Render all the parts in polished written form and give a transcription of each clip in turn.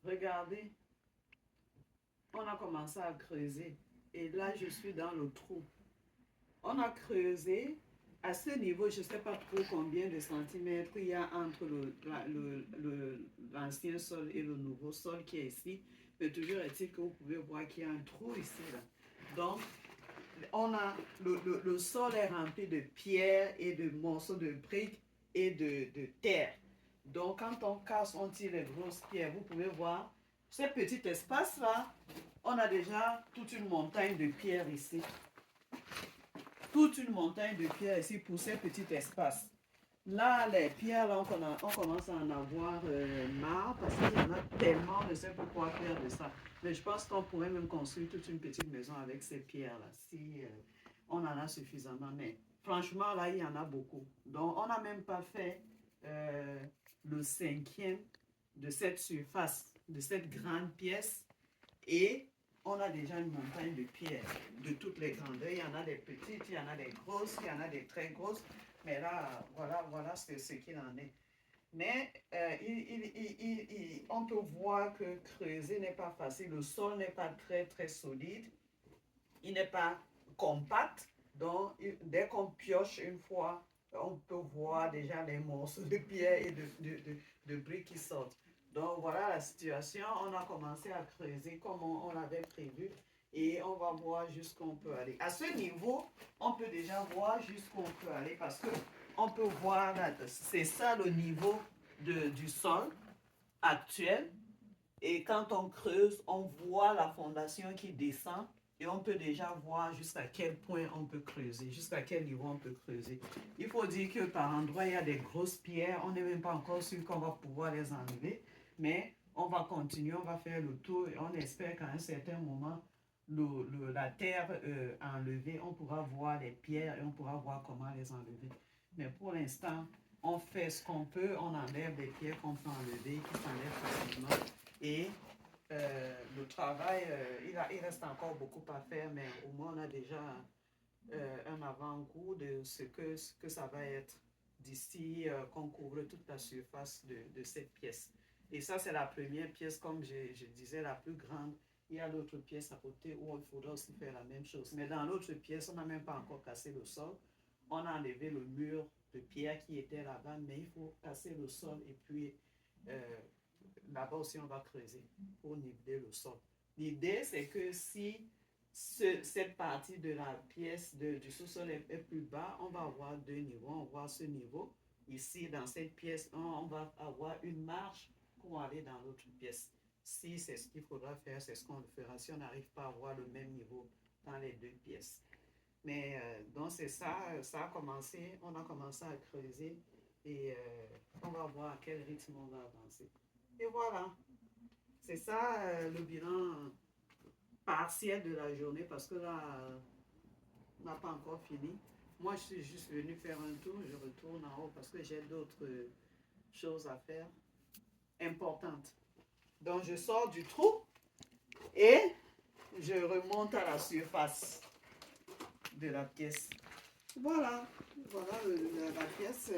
Regardez, on a commencé à creuser. Et là, je suis dans le trou. On a creusé à ce niveau, je ne sais pas trop combien de centimètres il y a entre l'ancien sol et le nouveau sol qui est ici. Mais toujours est-il que vous pouvez voir qu'il y a un trou ici. Là. Donc, le sol est rempli de pierres et de morceaux de briques et de terre. Donc, quand on casse, on tire les grosses pierres. Vous pouvez voir ce petit espace-là. On a déjà toute une montagne de pierres ici. Toute une montagne de pierres ici pour ces petits espaces. Là, les pierres, là, on commence à en avoir marre parce qu'il y en a tellement, on ne sait pas quoi faire de ça. Mais je pense qu'on pourrait même construire toute une petite maison avec ces pierres-là, si on en a suffisamment. Mais franchement, là, il y en a beaucoup. Donc, on n'a même pas fait le cinquième de cette surface, de cette grande pièce. Et on a déjà une montagne de pierres de toutes les grandeurs. Il y en a des petites, il y en a des grosses, il y en a des très grosses. Mais là, voilà ce qu'il en est. Mais on peut voir que creuser n'est pas facile. Le sol n'est pas très, très solide. Il n'est pas compact. Donc, dès qu'on pioche une fois, on peut voir déjà les morceaux de pierre et de briques qui sortent. Donc, voilà la situation. On a commencé à creuser comme on l'avait prévu. Et on va voir jusqu'où on peut aller. À ce niveau, on peut déjà voir jusqu'où on peut aller parce que on peut voir, c'est ça le niveau du sol actuel. Et quand on creuse, on voit la fondation qui descend et on peut déjà voir jusqu'à quel point on peut creuser, jusqu'à quel niveau on peut creuser. Il faut dire que par endroits, il y a des grosses pierres. On n'est même pas encore sûr qu'on va pouvoir les enlever. Mais on va continuer, on va faire le tour et on espère qu'à un certain moment, la terre enlevée, on pourra voir les pierres et on pourra voir comment les enlever. Mais pour l'instant, on fait ce qu'on peut, on enlève les pierres qu'on peut enlever, qui s'enlèvent facilement. Et le travail, il reste encore beaucoup à faire, mais au moins on a déjà un avant-goût de ce que ça va être d'ici qu'on couvre toute la surface de cette pièce. Et ça, c'est la première pièce, comme je disais, la plus grande. Il y a l'autre pièce à côté où il faudra aussi faire la même chose. Mais dans l'autre pièce, on n'a même pas encore cassé le sol. On a enlevé le mur de pierre qui était là-bas, mais il faut casser le sol et puis là-bas aussi on va creuser pour niveler le sol. L'idée, c'est que si cette partie de la pièce du sous-sol est plus bas, on va avoir deux niveaux. On va avoir ce niveau. Ici, dans cette pièce, on va avoir une marche pour aller dans l'autre pièce. Si c'est ce qu'il faudra faire, c'est ce qu'on fera. Si on n'arrive pas à avoir le même niveau dans les deux pièces. Mais donc c'est ça, ça a commencé, on a commencé à creuser et on va voir à quel rythme on va avancer. Et voilà, c'est ça le bilan partiel de la journée parce que là, on n'a pas encore fini. Moi, je suis juste venu faire un tour, je retourne en haut parce que j'ai d'autres choses à faire importantes. Donc, je sors du trou et je remonte à la surface de la pièce. Voilà, voilà la pièce.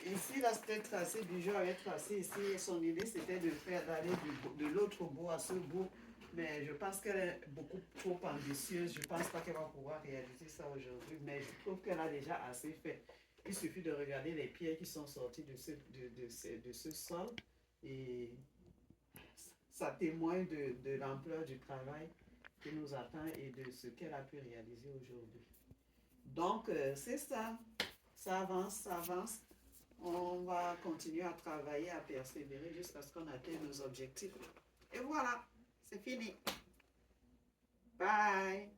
Ici, là, c'était tracé, Bijou avait tracé ici. Son idée, c'était de faire d'aller de l'autre bout à ce bout. Mais je pense qu'elle est beaucoup trop ambitieuse. Je ne pense pas qu'elle va pouvoir réaliser ça aujourd'hui. Mais je trouve qu'elle a déjà assez fait. Il suffit de regarder les pierres qui sont sorties de ce sol. Et ça témoigne de l'ampleur du travail qui nous attend et de ce qu'elle a pu réaliser aujourd'hui. Donc, c'est ça. Ça avance, ça avance. On va continuer à travailler, à persévérer jusqu'à ce qu'on atteigne nos objectifs. Et voilà, c'est fini. Bye.